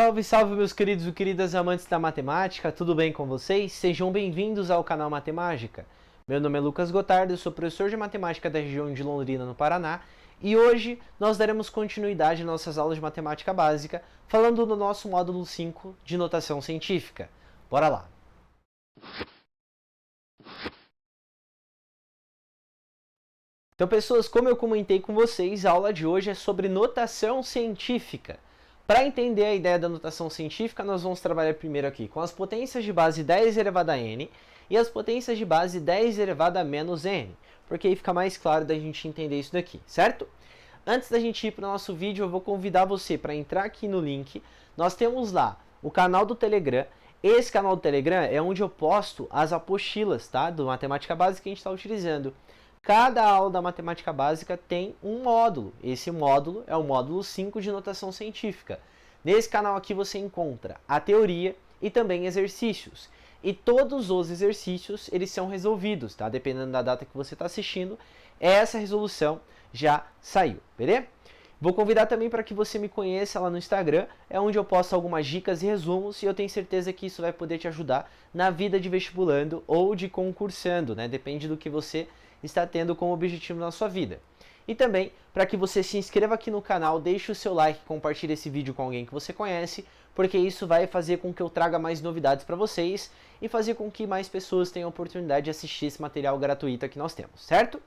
Salve, salve meus queridos e queridas amantes da matemática, tudo bem com vocês? Sejam bem-vindos ao canal Matemágica. Meu nome é Lucas Gotardo, eu sou professor de matemática da região de Londrina, no Paraná, e hoje nós daremos continuidade às nossas aulas de matemática básica, falando do nosso módulo 5 de notação científica. Bora lá! Então, pessoas, como eu comentei com vocês, a aula de hoje é sobre notação científica. Para entender a ideia da notação científica, nós vamos trabalhar primeiro aqui com as potências de base 10 elevado a n e as potências de base 10 elevado a menos n, porque aí fica mais claro da gente entender isso daqui, certo? Antes da gente ir para o nosso vídeo, eu vou convidar você para entrar aqui no link. Nós temos lá o canal do Telegram. Esse canal do Telegram é onde eu posto as apostilas, tá? Do Matemática Básica que a gente está utilizando. Cada aula da matemática básica tem um módulo. Esse módulo é o módulo 5 de notação científica. Nesse canal aqui você encontra a teoria e também exercícios. E todos os exercícios, eles são resolvidos, tá? Dependendo da data que você está assistindo, essa resolução já saiu, beleza? Vou convidar também para que você me conheça lá no Instagram, é onde eu posto algumas dicas e resumos, e eu tenho certeza que isso vai poder te ajudar na vida de vestibulando ou de concursando, né? Depende do que você está tendo como objetivo na sua vida. E também, para que você se inscreva aqui no canal, deixe o seu like, compartilhe esse vídeo com alguém que você conhece, porque isso vai fazer com que eu traga mais novidades para vocês e fazer com que mais pessoas tenham a oportunidade de assistir esse material gratuito que nós temos, certo?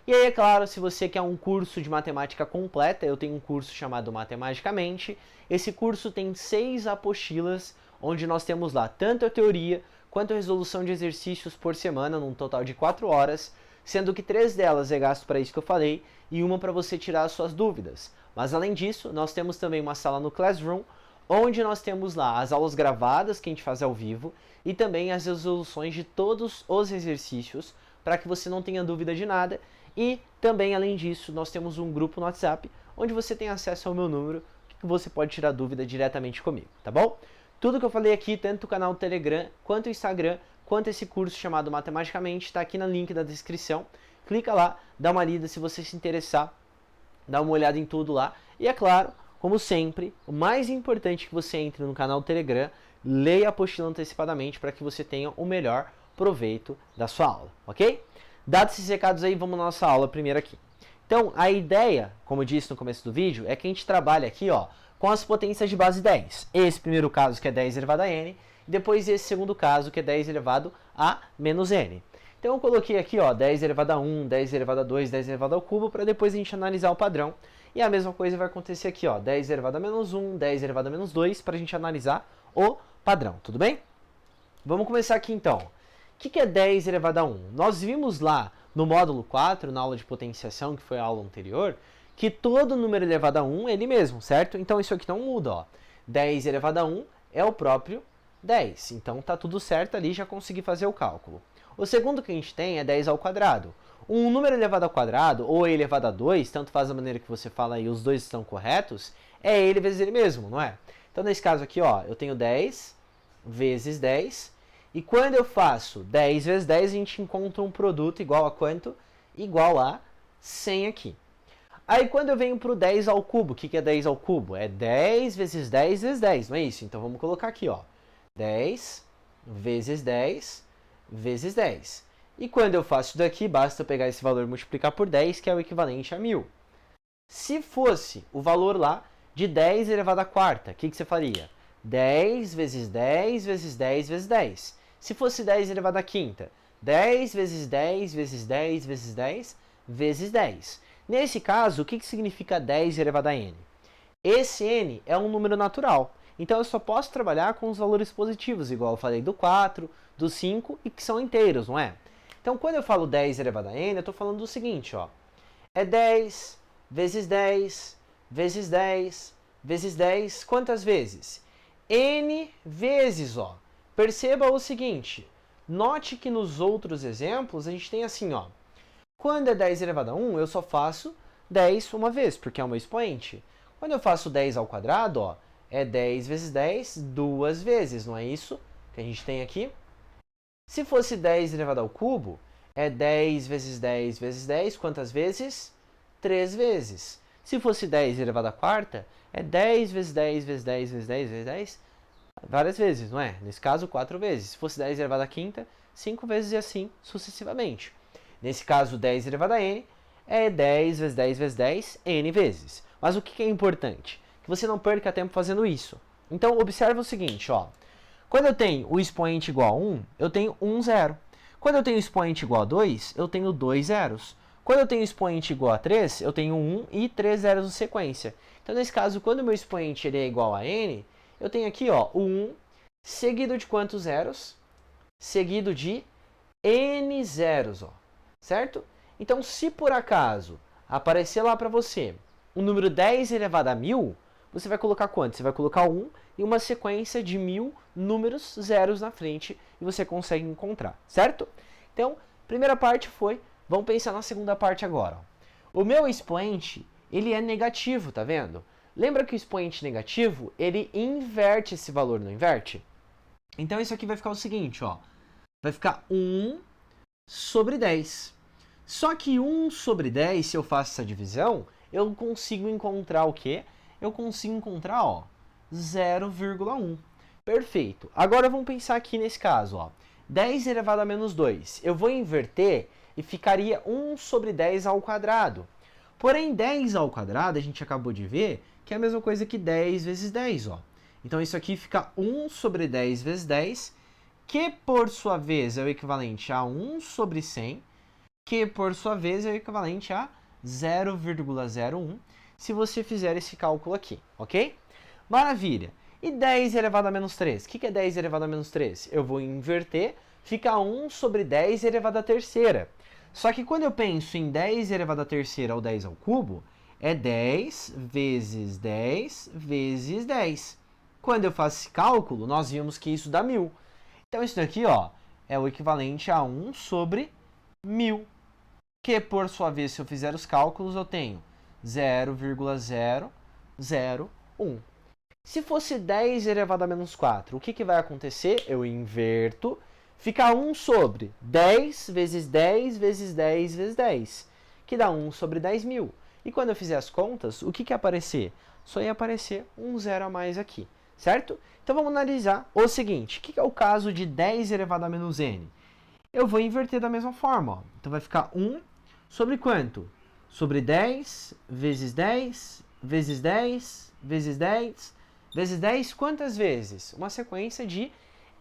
E aí, é claro, se você quer um curso de matemática completa, eu tenho um curso chamado Matematicamente. Esse curso tem 6 apostilas, onde nós temos lá tanto a teoria quanto a resolução de exercícios por semana, num total de 4 horas, sendo que 3 delas é gasto para isso que eu falei e uma para você tirar as suas dúvidas. Mas além disso, nós temos também uma sala no Classroom, onde nós temos lá as aulas gravadas que a gente faz ao vivo e também as resoluções de todos os exercícios, para que você não tenha dúvida de nada. E também, além disso, nós temos um grupo no WhatsApp, onde você tem acesso ao meu número, que você pode tirar dúvida diretamente comigo, tá bom? Tudo que eu falei aqui, tanto o canal do Telegram, quanto o Instagram, quanto esse curso chamado Matematicamente, está aqui no link da descrição. Clica lá, dá uma lida se você se interessar, dá uma olhada em tudo lá. E é claro, como sempre, o mais importante é que você entre no canal do Telegram, leia a apostila antecipadamente para que você tenha o melhor proveito da sua aula, ok? Dados esses recados aí, vamos à nossa aula primeiro aqui. Então, a ideia, como eu disse no começo do vídeo, é que a gente trabalha aqui, ó, com as potências de base 10. Esse primeiro caso que é 10 elevado a n, e depois esse segundo caso que é 10 elevado a menos n. Então eu coloquei aqui, ó, 10 elevado a 1, 10 elevado a 2, 10 elevado ao cubo, para depois a gente analisar o padrão. E a mesma coisa vai acontecer aqui, ó, 10 elevado a menos 1, 10 elevado a menos 2, para a gente analisar o padrão, tudo bem? Vamos começar aqui então. O que é 10 elevado a 1? Nós vimos lá no módulo 4, na aula de potenciação, que foi a aula anterior, que todo número elevado a 1 é ele mesmo, certo? Então isso aqui não muda, ó. 10 elevado a 1 é o próprio 10. Então tá tudo certo ali, já consegui fazer o cálculo. O segundo que a gente tem é 10 ao quadrado. Um número elevado ao quadrado, ou elevado a 2, tanto faz a maneira que você fala aí, os dois estão corretos, é ele vezes ele mesmo, não é? Então nesse caso aqui, ó, eu tenho 10 vezes 10, e quando eu faço 10 vezes 10, a gente encontra um produto igual a quanto? Igual a 100 aqui. Aí quando eu venho para o 10 ao cubo, o que é 10 ao cubo? É 10 vezes 10 vezes 10, não é isso? Então vamos colocar aqui, ó, 10 vezes 10 vezes 10. E quando eu faço isso daqui, basta eu pegar esse valor e multiplicar por 10, que é o equivalente a 1000. Se fosse o valor lá de 10 elevado à quarta, o que você faria? 10 vezes 10 vezes 10 vezes 10. Se fosse 10 elevado à quinta, 10 vezes 10 vezes 10 vezes 10 vezes 10. Nesse caso, o que significa 10 elevado a n? Esse n é um número natural. Então eu só posso trabalhar com os valores positivos, igual eu falei do 4, do 5, e que são inteiros, não é? Então quando eu falo 10 elevado a n, eu estou falando do seguinte, ó. É 10 vezes 10 vezes 10 vezes 10, quantas vezes? N vezes, ó. Perceba o seguinte, note que nos outros exemplos a gente tem assim, ó. Quando é 10 elevado a 1, eu só faço 10 uma vez, porque é o meu expoente. Quando eu faço 10 ao quadrado, ó, é 10 vezes 10 duas vezes, não é isso que a gente tem aqui? Se fosse 10 elevado ao cubo, é 10 vezes 10 vezes 10, quantas vezes? 3 vezes. Se fosse 10 elevado à quarta, é 10 vezes 10 vezes 10 vezes 10 vezes 10, várias vezes, não é? Nesse caso, 4 vezes. Se fosse 10 elevado à quinta, 5 vezes e assim sucessivamente. Nesse caso, 10 elevado a n é 10 vezes 10 vezes 10, n vezes. Mas o que é importante? Que você não perca tempo fazendo isso. Então, observa o seguinte, ó. Quando eu tenho o expoente igual a 1, eu tenho 1 zero. Quando eu tenho o expoente igual a 2, eu tenho 2 zeros. Quando eu tenho o expoente igual a 3, eu tenho 1 e 3 zeros em sequência. Então, nesse caso, quando o meu expoente ele é igual a n, eu tenho aqui ó, o 1 seguido de quantos zeros? Seguido de n zeros, ó, certo? Então, se por acaso aparecer lá para você o número 10 elevado a 1000, você vai colocar quanto? Você vai colocar 1 e uma sequência de 1000 números zeros na frente e você consegue encontrar, certo? Então, primeira parte foi, vamos pensar na segunda parte agora. Ó. O meu expoente, ele é negativo, tá vendo? Lembra que o expoente negativo, ele inverte esse valor, não inverte? Então, isso aqui vai ficar o seguinte, ó. Vai ficar 1 sobre 10. Só que 1 sobre 10, se eu faço essa divisão, eu consigo encontrar o quê? Eu consigo encontrar, ó, 0,1. Perfeito. Agora vamos pensar aqui nesse caso, ó. 10 elevado a menos 2. Eu vou inverter e ficaria 1 sobre 10 ao quadrado. Porém, 10 ao quadrado, a gente acabou de ver que é a mesma coisa que 10 vezes 10, ó. Então, isso aqui fica 1 sobre 10 vezes 10, que por sua vez é o equivalente a 1 sobre 100, que por sua vez é o equivalente a 0,01, se você fizer esse cálculo aqui, ok? Maravilha! E 10 elevado a menos 3? O que é 10 elevado a menos 3? Eu vou inverter, fica 1 sobre 10 elevado à terceira. Só que quando eu penso em 10 elevado à terceira ou 10 ao cubo, é 10 vezes 10 vezes 10. Quando eu faço esse cálculo, nós vimos que isso dá 1000. Então, isso daqui ó, é o equivalente a 1 sobre 1000. Que, por sua vez, se eu fizer os cálculos, eu tenho 0,001. Se fosse 10 elevado a menos 4, o que vai acontecer? Eu inverto, fica 1 sobre 10 vezes 10 vezes 10 vezes 10, que dá 1 sobre 10.000. E quando eu fizer as contas, o que ia aparecer? Só ia aparecer um zero a mais aqui, certo? Então vamos analisar o seguinte, o que é o caso de 10 elevado a menos n? Eu vou inverter da mesma forma, ó. Então vai ficar 1 sobre quanto? Sobre 10 vezes 10 vezes 10 vezes 10 vezes 10, quantas vezes? Uma sequência de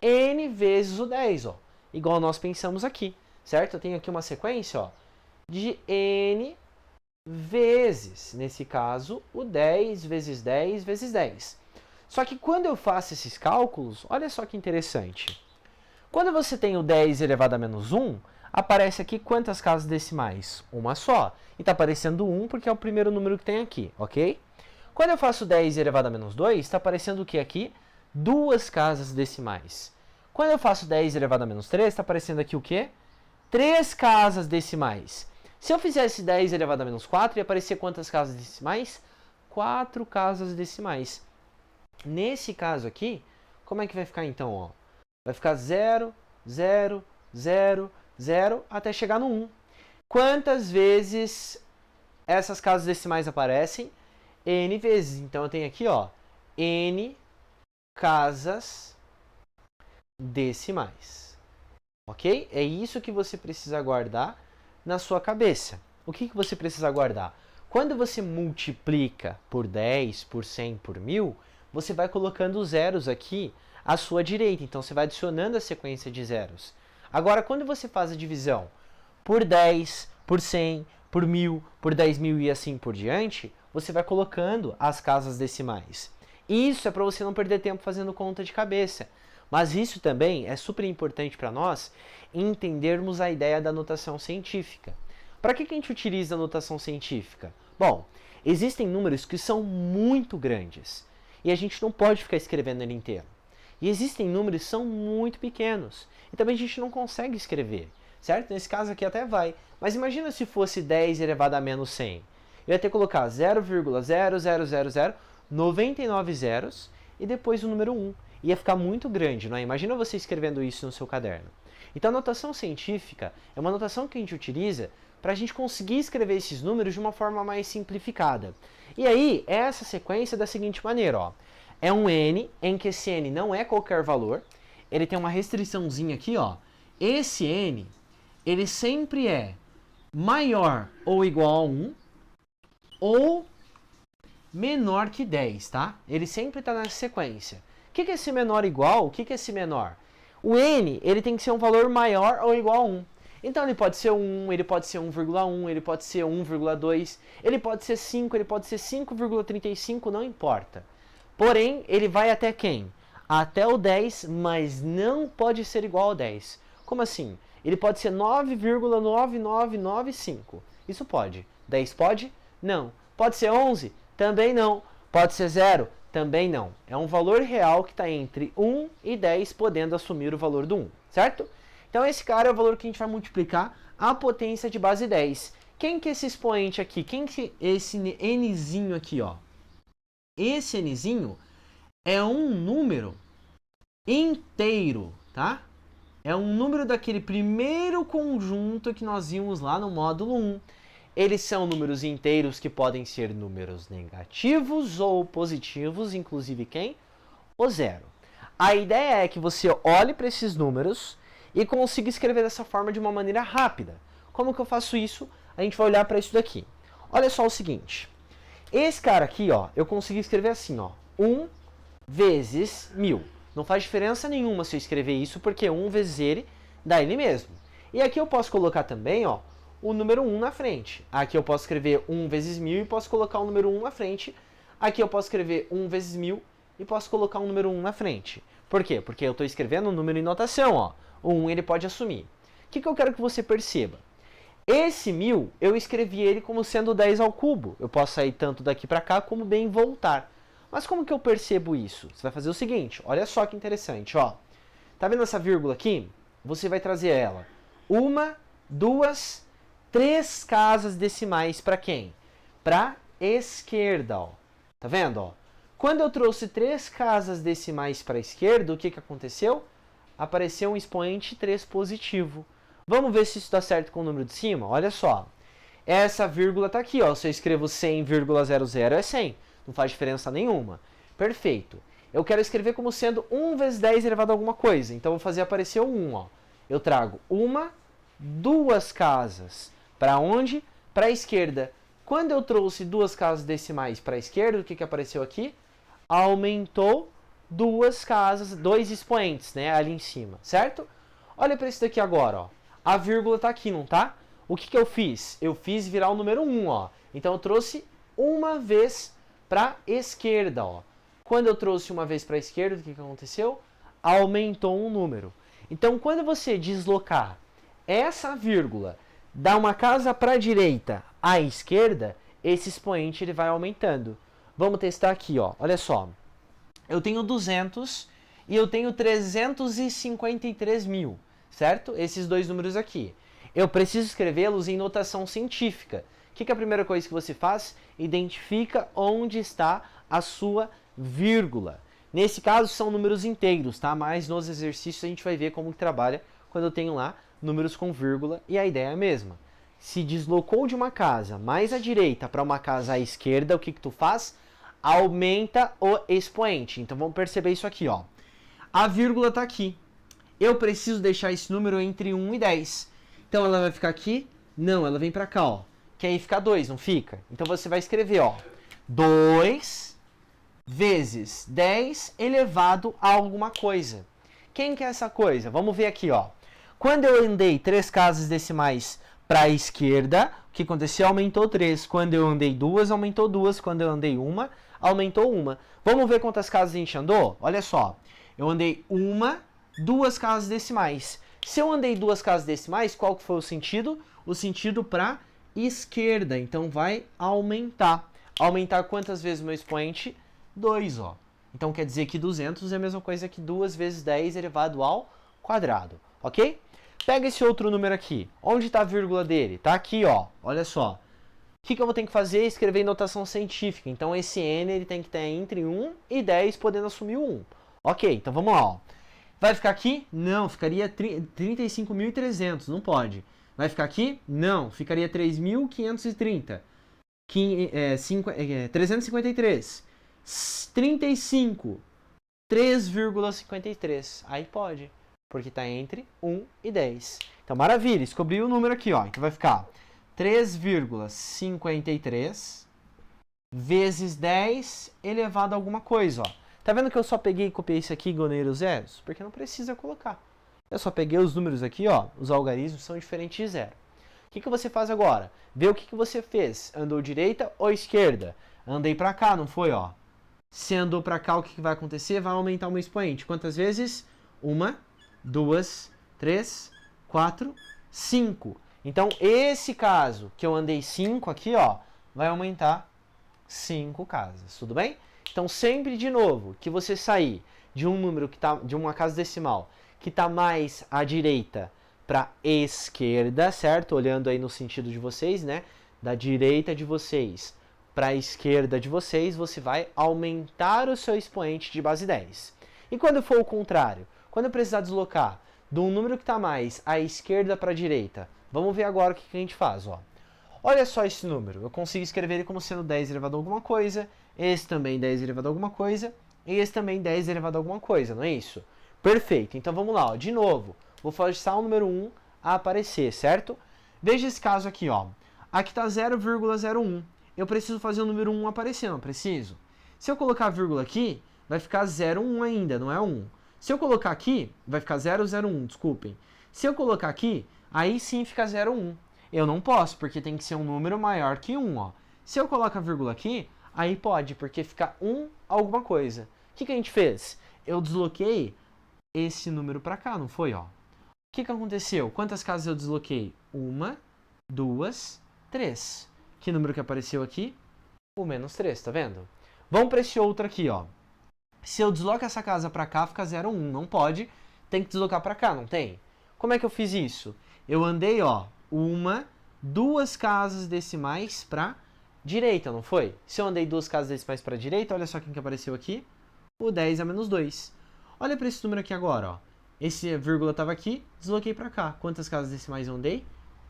n vezes o 10, ó. Igual nós pensamos aqui, certo? Eu tenho aqui uma sequência, ó, de n vezes, nesse caso, o 10 vezes 10 vezes 10. Só que quando eu faço esses cálculos, olha só que interessante. Quando você tem o 10 elevado a menos 1, aparece aqui quantas casas decimais? Uma só. E está aparecendo 1 porque é o primeiro número que tem aqui, ok? Quando eu faço 10 elevado a menos 2, está aparecendo o que aqui? Duas casas decimais. Quando eu faço 10 elevado a menos 3, está aparecendo aqui o quê? 3 casas decimais. Se eu fizesse 10 elevado a menos 4, ia aparecer quantas casas decimais? 4 casas decimais. Nesse caso aqui, como é que vai ficar então? Ó? Vai ficar 0, 0, 0, 0, até chegar no 1. Quantas vezes essas casas decimais aparecem? N vezes. Então, eu tenho aqui, ó, N casas decimais. Ok? É isso que você precisa guardar na sua cabeça. O que você precisa guardar? Quando você multiplica por 10, por 100, por 1000, você vai colocando os zeros aqui à sua direita. Então, você vai adicionando a sequência de zeros. Agora, quando você faz a divisão por 10, por 100, por 1000, por 10.000 e assim por diante, você vai colocando as casas decimais. Isso é para você não perder tempo fazendo conta de cabeça. Mas isso também é super importante para nós entendermos a ideia da notação científica. Para que a gente utiliza a notação científica? Bom, existem números que são muito grandes e a gente não pode ficar escrevendo ele inteiro. E existem números que são muito pequenos e também a gente não consegue escrever, certo? Nesse caso aqui até vai, mas imagina se fosse 10 elevado a menos 100. Eu ia ter que colocar 0,000099 zeros e depois o número 1. Ia ficar muito grande, não é? Imagina você escrevendo isso no seu caderno. Então, a notação científica é uma notação que a gente utiliza para a gente conseguir escrever esses números de uma forma mais simplificada. E aí, essa sequência é da seguinte maneira, ó. É um n, em que esse n não é qualquer valor, ele tem uma restriçãozinha aqui, ó. Esse n, ele sempre é maior ou igual a 1 ou menor que 10, tá? Ele sempre está nessa sequência. O que é esse menor igual? O que é esse menor? O n, ele tem que ser um valor maior ou igual a 1. Então ele pode ser 1, ele pode ser 1,1, ele pode ser 1,2, ele pode ser 5, ele pode ser 5,35, não importa. Porém, ele vai até quem? Até o 10, mas não pode ser igual ao 10. Como assim? Ele pode ser 9,9995. Isso pode. 10 pode? Não. Pode ser 11? Também não. Pode ser 0? Também não. É um valor real que está entre 1 e 10, podendo assumir o valor do 1, certo? Então esse cara é o valor que a gente vai multiplicar a potência de base 10. Quem que é esse expoente aqui? Quem que é esse nzinho aqui, ó? Esse nzinho é um número inteiro, tá? É um número daquele primeiro conjunto que nós vimos lá no módulo 1. Eles são números inteiros que podem ser números negativos ou positivos, inclusive quem? O zero. A ideia é que você olhe para esses números e consiga escrever dessa forma de uma maneira rápida. Como que eu faço isso? A gente vai olhar para isso daqui. Olha só o seguinte. Esse cara aqui, ó, eu consigo escrever assim, ó. 1 vezes 1000. Não faz diferença nenhuma se eu escrever isso, porque 1 vezes ele dá ele mesmo. E aqui eu posso colocar também, ó, o número 1 na frente. Aqui eu posso escrever 1 vezes 1000 e posso colocar o número 1 na frente. Aqui eu posso escrever 1 vezes 1000 e posso colocar um número 1 na frente. Por quê? Porque eu estou escrevendo um número em notação, ó. O 1 ele pode assumir. O que eu quero que você perceba? Esse 1000, eu escrevi ele como sendo 10 ao cubo. Eu posso sair tanto daqui para cá como bem voltar. Mas como que eu percebo isso? Você vai fazer o seguinte, olha só que interessante, ó. Tá vendo essa vírgula aqui? Você vai trazer ela 1, 2, 3 casas decimais para quem? Para esquerda, ó. Tá vendo, ó? Quando eu trouxe 3 casas decimais para a esquerda, o que aconteceu? Apareceu um expoente 3 positivo. Vamos ver se isso dá certo com o número de cima? Olha só. Essa vírgula está aqui, ó. Se eu escrevo 100,00 é 100. Não faz diferença nenhuma. Perfeito. Eu quero escrever como sendo 1 vezes 10 elevado a alguma coisa. Então, eu vou fazer aparecer o 1, ó. Eu trago 2 casas. Para onde? Para a esquerda. Quando eu trouxe 2 casas decimais para a esquerda, o que apareceu aqui? Aumentou 2 casas, 2 expoentes, né, ali em cima, certo? Olha para isso daqui agora, ó. A vírgula está aqui, não tá? O que eu fiz? Eu fiz virar o número 1, ó. Então, eu trouxe uma vez para a esquerda, ó. Quando eu trouxe uma vez para a esquerda, o que aconteceu? Aumentou um número. Então, quando você deslocar essa vírgula da uma casa para a direita à esquerda, esse expoente ele vai aumentando. Vamos testar aqui, ó. Olha só. Eu tenho 200 e eu tenho 353 mil, certo? Esses dois números aqui. Eu preciso escrevê-los em notação científica. O que é a primeira coisa que você faz? Identifica onde está a sua vírgula. Nesse caso são números inteiros, tá? Mas nos exercícios a gente vai ver como que trabalha quando eu tenho lá números com vírgula e a ideia é a mesma. Se deslocou de uma casa mais à direita para uma casa à esquerda, o que tu faz? Aumenta o expoente. Então vamos perceber isso aqui, ó. A vírgula está aqui. Eu preciso deixar esse número entre 1 e 10. Então ela vai ficar aqui? Não, ela vem para cá, ó. Que aí fica 2, não fica? Então você vai escrever, ó. 2 vezes 10 elevado a alguma coisa. Quem que é essa coisa? Vamos ver aqui, ó. Quando eu andei 3 casas decimais para a esquerda, o que aconteceu? Aumentou 3. Quando eu andei 2, aumentou 2. Quando eu andei 1, aumentou 1. Vamos ver quantas casas a gente andou? Olha só. Eu andei 2 casas decimais. Se eu andei 2 casas decimais, qual que foi o sentido? O sentido para esquerda. Então vai aumentar. Aumentar quantas vezes o meu expoente? 2, ó. Então quer dizer que 200 é a mesma coisa que 2 vezes 10 elevado ao quadrado. Ok? Pega esse outro número aqui. Onde está a vírgula dele? Está aqui, ó. Olha só. O que eu vou ter que fazer? Escrever em notação científica. Então, esse n ele tem que estar entre 1 e 10, podendo assumir o 1. Ok, então vamos lá. Ó. Vai ficar aqui? Não, ficaria 35.300. Não pode. Vai ficar aqui? Não, ficaria 3.530. 353. 35. 3,53. Aí pode, porque está entre 1 e 10. Então, maravilha, descobri o número aqui, ó. Então vai ficar 3,53 vezes 10 elevado a alguma coisa, ó. Tá vendo que eu só peguei e copiei isso aqui e ganhei os zeros? Porque não precisa colocar. Eu só peguei os números aqui, ó. Os algarismos são diferentes de zero. O que você faz agora? Vê o que você fez. Andou direita ou esquerda? Andei para cá, não foi, ó? Se andou para cá, o que vai acontecer? Vai aumentar o meu expoente. Quantas vezes? 1, 2, 3, 4, 5. Então, esse caso que eu andei 5 aqui, ó, vai aumentar 5 casas. Tudo bem? Então, sempre de novo, que você sair de um número que tá, de uma casa decimal que está mais à direita para esquerda, certo? Olhando aí no sentido de vocês, né? Da direita de vocês para a esquerda de vocês, você vai aumentar o seu expoente de base 10. E quando for o contrário, quando eu precisar deslocar de um número que está mais à esquerda para a direita, vamos ver agora o que a gente faz, ó. Olha só esse número, eu consigo escrever ele como sendo 10 elevado a alguma coisa, esse também 10 elevado a alguma coisa, e esse também 10 elevado a alguma coisa, não é isso? Perfeito, então vamos lá, ó. De novo, vou forçar o número 1 a aparecer, certo? Veja esse caso aqui, ó. Aqui está 0,01. Eu preciso fazer o número 1 aparecer, não preciso? Se eu colocar a vírgula aqui, vai ficar 0,1 ainda, não é 1. Se eu colocar aqui, vai ficar 0,01, desculpem. Se eu colocar aqui, aí sim fica 0,1. Eu não posso, porque tem que ser um número maior que 1, ó. Se eu coloco a vírgula aqui, aí pode, porque fica 1 alguma coisa. O que a gente fez? Eu desloquei esse número para cá, não foi, ó? O que aconteceu? Quantas casas eu desloquei? 1, 2, 3. Que número que apareceu aqui? O menos 3, tá vendo? Vamos para esse outro aqui, ó. Se eu desloco essa casa para cá, fica 0,1. Não pode, tem que deslocar para cá, não tem? Como é que eu fiz isso? Eu andei, ó, 1, 2 casas decimais para direita, não foi? Se eu andei 2 casas decimais para direita, olha só quem que apareceu aqui. O 10 a menos 2. Olha para esse número aqui agora, ó. Esse vírgula estava aqui, desloquei para cá. Quantas casas decimais eu andei?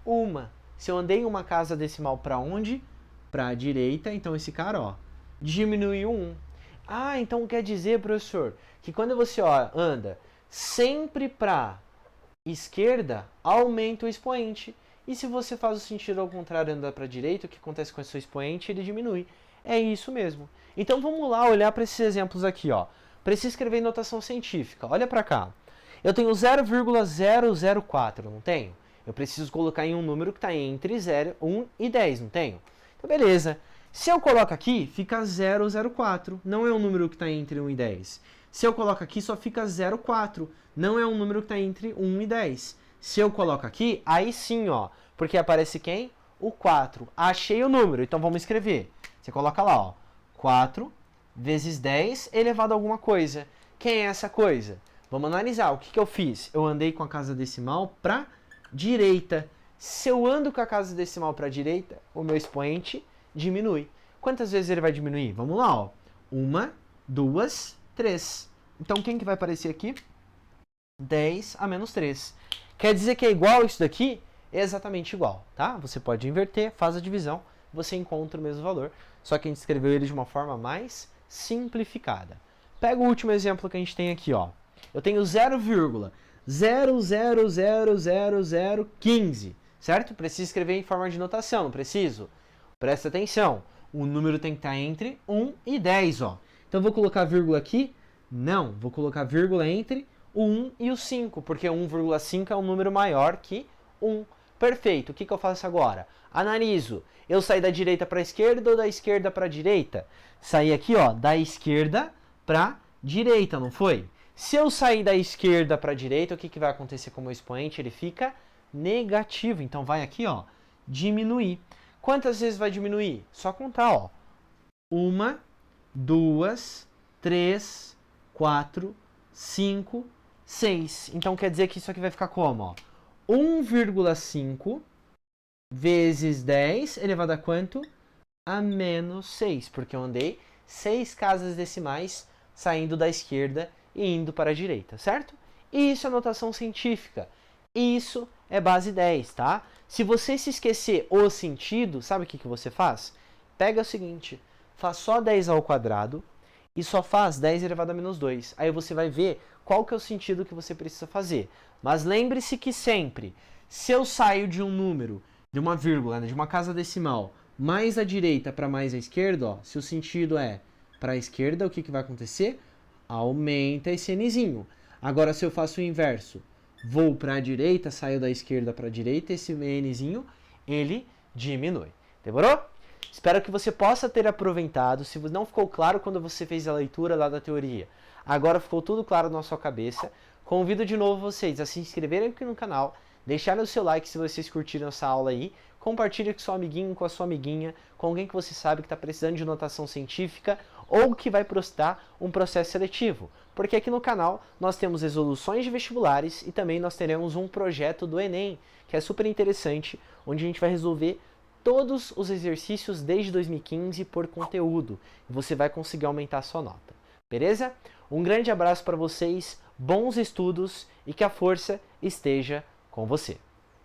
1. Se eu andei uma casa decimal para onde? Para a direita, então esse cara, ó, diminuiu 1. Ah, então quer dizer, professor, que quando você, ó, anda sempre para esquerda, aumenta o expoente. E se você faz o sentido ao contrário, andar para a direita, o que acontece com o seu expoente? Ele diminui. É isso mesmo. Então vamos lá olhar para esses exemplos aqui, ó. Preciso escrever em notação científica. Olha para cá. Eu tenho 0,004, não tenho? Eu preciso colocar em um número que está entre 0, 1 e 10, não tenho? Então, beleza. Se eu coloco aqui, fica 004. Não é um número que está entre 1 e 10. Se eu coloco aqui, só fica 04. Não é um número que está entre 1 e 10. Se eu coloco aqui, aí sim, ó. Porque aparece quem? O 4. Achei o número, então vamos escrever. Você coloca lá, ó. 4 vezes 10 elevado a alguma coisa. Quem é essa coisa? Vamos analisar. O que eu fiz? Eu andei com a casa decimal para direita. Se eu ando com a casa decimal para a direita, o meu expoente diminui. Quantas vezes ele vai diminuir? Vamos lá, ó. 1, 2, 3. Então, quem que vai aparecer aqui? 10 a menos 3. Quer dizer que é igual isso daqui? É exatamente igual, tá? Você pode inverter, faz a divisão, você encontra o mesmo valor. Só que a gente escreveu ele de uma forma mais simplificada. Pega o último exemplo que a gente tem aqui, ó. Eu tenho 0,000015, certo? Preciso escrever em forma de notação, não preciso? Presta atenção. O número tem que estar entre 1 e 10, ó. Então, vou colocar vírgula aqui? Não, vou colocar vírgula entre o 1 e o 5, porque 1,5 é um número maior que 1. Perfeito. O que eu faço agora? Analiso. Eu saí da direita para a esquerda ou da esquerda para a direita? Saí aqui, ó, da esquerda para a direita, não foi? Se eu sair da esquerda para a direita, o que vai acontecer com o meu expoente? Ele fica negativo. Então, vai aqui, ó, diminuir. Quantas vezes vai diminuir? Só contar, ó. 1, 2, 3, 4, 5, 6. Então, quer dizer que isso aqui vai ficar como, ó? 1,5 vezes 10 elevado a quanto? A menos 6, porque eu andei 6 casas decimais saindo da esquerda e indo para a direita, certo? Isso é notação científica. Isso é base 10, tá? Se você se esquecer o sentido, sabe o que você faz? Pega o seguinte, faz só 10 ao quadrado e só faz 10 elevado a menos 2. Aí você vai ver qual que é o sentido que você precisa fazer. Mas lembre-se que sempre, se eu saio de um número, de uma vírgula, né, de uma casa decimal, mais à direita para mais à esquerda, ó, se o sentido é para a esquerda, o que vai acontecer? Aumenta esse nzinho. Agora, se eu faço o inverso, vou para a direita, saio da esquerda para a direita, esse nzinho, ele diminui. Demorou? Espero que você possa ter aproveitado. Se não ficou claro quando você fez a leitura lá da teoria, agora ficou tudo claro na sua cabeça. Convido de novo vocês a se inscreverem aqui no canal, deixarem o seu like se vocês curtiram essa aula aí, compartilhe com seu amiguinho, com a sua amiguinha, com alguém que você sabe que está precisando de notação científica ou que vai prestar um processo seletivo. Porque aqui no canal nós temos resoluções de vestibulares e também nós teremos um projeto do Enem, que é super interessante, onde a gente vai resolver todos os exercícios desde 2015 por conteúdo. E você vai conseguir aumentar a sua nota. Beleza? Um grande abraço para vocês, bons estudos e que a força esteja com você.